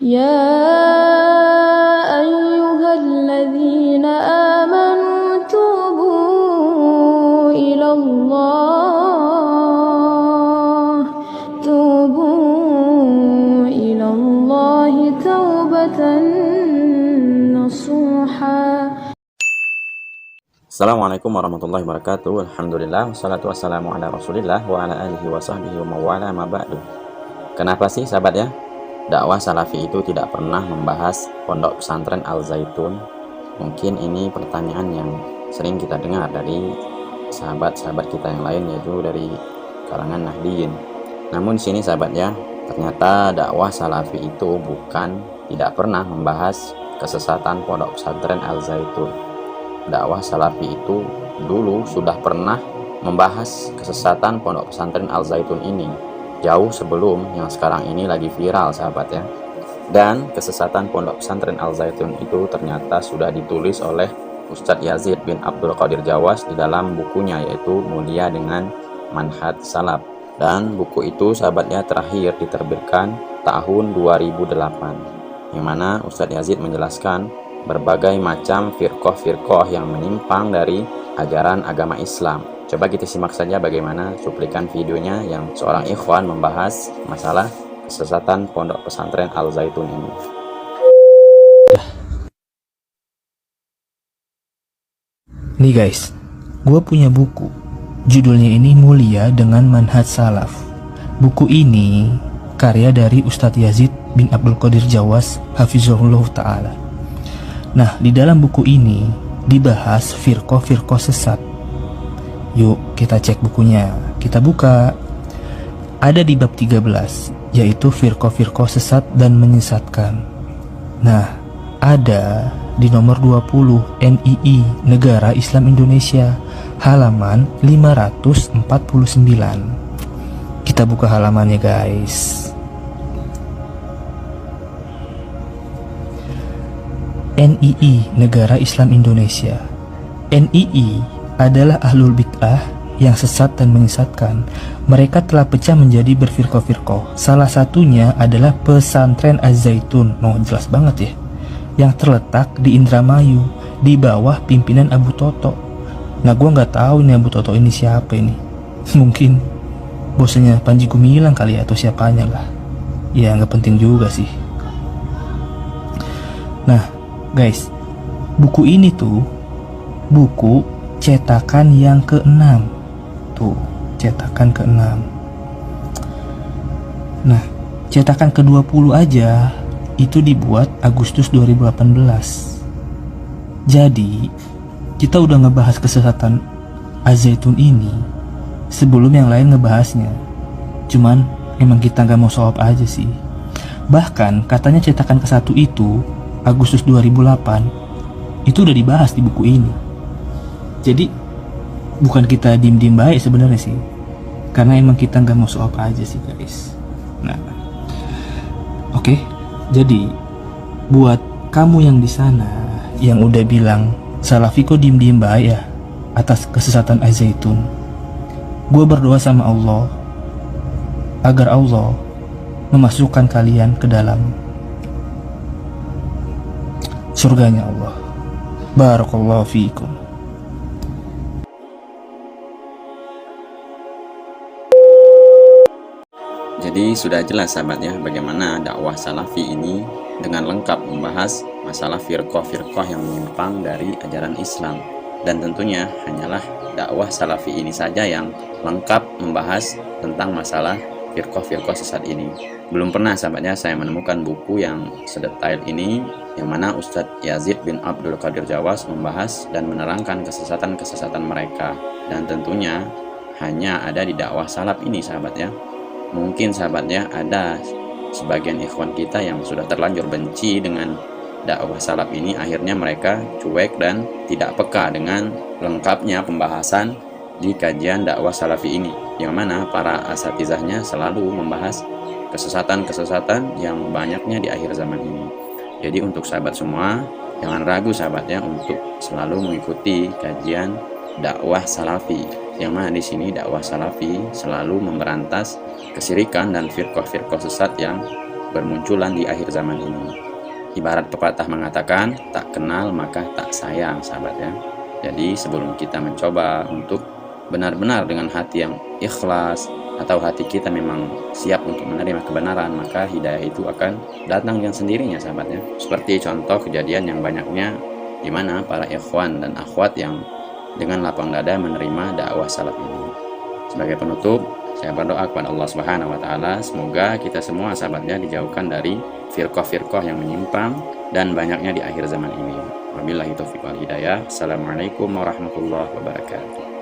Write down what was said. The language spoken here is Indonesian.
يا أيها الذين آمنوا توبوا إلى الله توبة نصوحا. Assalamualaikum warahmatullahi wabarakatuh. Alhamdulillah, wassalatu wassalamu ala rasulillah wa ala alihi wa sahbihi wa mawala ma ba'du. Kenapa sih sahabat ya, dakwah salafi itu tidak pernah membahas pondok pesantren Al-Zaitun? Mungkin ini pertanyaan yang sering kita dengar dari sahabat-sahabat kita yang lain, yaitu dari kalangan Nahdiyin. Namun sini sahabat ya, ternyata dakwah salafi itu tidak pernah membahas kesesatan pondok pesantren Al-Zaitun. Dakwah salafi itu dulu sudah pernah membahas kesesatan pondok pesantren Al-Zaitun ini, jauh sebelum yang sekarang ini lagi viral sahabat ya. Dan kesesatan pondok pesantren Al-Zaitun itu ternyata sudah ditulis oleh Ustadz Yazid bin Abdul Qadir Jawas di dalam bukunya, yaitu Mulia dengan Manhaj Salaf. Dan buku itu sahabatnya terakhir diterbitkan tahun 2008, yang mana Ustadz Yazid menjelaskan berbagai macam firqah-firqah yang menyimpang dari ajaran agama Islam. Coba kita simak saja bagaimana cuplikan videonya yang seorang ikhwan membahas masalah kesesatan pondok pesantren Al-Zaitun ini. Nih guys, gue punya buku. Judulnya ini Mulia dengan Manhaj Salaf. Buku ini karya dari Ustadz Yazid bin Abdul Qadir Jawas Hafizahullah Ta'ala. Nah, di dalam buku ini dibahas firqah-firqah sesat. Yuk kita cek bukunya. Kita buka. Ada di bab 13, yaitu firqah-firqah sesat dan menyesatkan. Nah, ada di nomor 20 NII Negara Islam Indonesia, halaman 549. Kita buka halamannya guys. NII Negara Islam Indonesia. NII adalah ahlul bid'ah yang sesat dan menyesatkan. Mereka telah pecah menjadi berfirqah-firqah. Salah satunya adalah pesantren Az-Zaitun. No, jelas banget ya. Yang terletak di Indramayu, di bawah pimpinan Abu Toto. Nah, gua nggak tahu ini Abu Toto ini siapa ini. Mungkin bosnya Panji Gumilang kali ya, atau siapanya lah. Ya nggak penting juga sih. Nah guys, buku ini tuh buku cetakan yang ke-6. Tuh, cetakan ke-6. Nah, cetakan ke-20 aja itu dibuat Agustus 2018. Jadi, kita udah ngebahas kesesatan Az-Zaitun ini sebelum yang lain ngebahasnya. Cuman emang kita gak mau show up aja sih. Bahkan katanya cetakan ke-1 itu Agustus 2008 itu udah dibahas di buku ini. Jadi bukan kita diem-diem baik sebenarnya sih, karena emang kita nggak mau show up aja sih guys. Nah, oke. Jadi buat kamu yang di sana yang udah bilang Salafi kok diem-diem baik ya atas kesesatan Az-Zaitun, gue berdoa sama Allah agar Allah memasukkan kalian ke dalam surganya Allah. Barakallahu fiikum. Jadi sudah jelas sahabatnya bagaimana dakwah salafi ini dengan lengkap membahas masalah firqah-firqah yang menyimpang dari ajaran Islam. Dan tentunya hanyalah dakwah salafi ini saja yang lengkap membahas tentang masalah firqah-firqah sesat ini. Belum pernah sahabatnya saya menemukan buku yang sedetail ini, yang mana Ustadz Yazid bin Abdul Qadir Jawas membahas dan menerangkan kesesatan-kesesatan mereka. Dan tentunya hanya ada di dakwah salaf ini sahabatnya. Mungkin sahabatnya ada sebagian ikhwan kita yang sudah terlanjur benci dengan dakwah salaf ini, akhirnya mereka cuek dan tidak peka dengan lengkapnya pembahasan di kajian dakwah salafi ini, yang mana para asatizahnya selalu membahas kesesatan-kesesatan yang banyaknya di akhir zaman ini. Jadi untuk sahabat semua, jangan ragu sahabatnya untuk selalu mengikuti kajian dakwah salafi, yang mana di sini dakwah salafi selalu memberantas kesyirikan dan firqah-firqah sesat yang bermunculan di akhir zaman ini. Ibarat pepatah mengatakan, tak kenal maka tak sayang, sahabat ya. Jadi sebelum kita mencoba untuk benar-benar dengan hati yang ikhlas, atau hati kita memang siap untuk menerima kebenaran, maka hidayah itu akan datang dengan sendirinya, sahabat ya. Seperti contoh kejadian yang banyaknya di mana para ikhwan dan akhwat yang dengan lapang dada menerima dakwah salaf ini. Sebagai penutup, saya berdoa kepada Allah Subhanahu wa taala, semoga kita semua sahabatnya dijauhkan dari firqah-firqah yang menyimpang dan banyaknya di akhir zaman ini. Wabillahi taufiq wal hidayah. Assalamualaikum warahmatullahi wabarakatuh.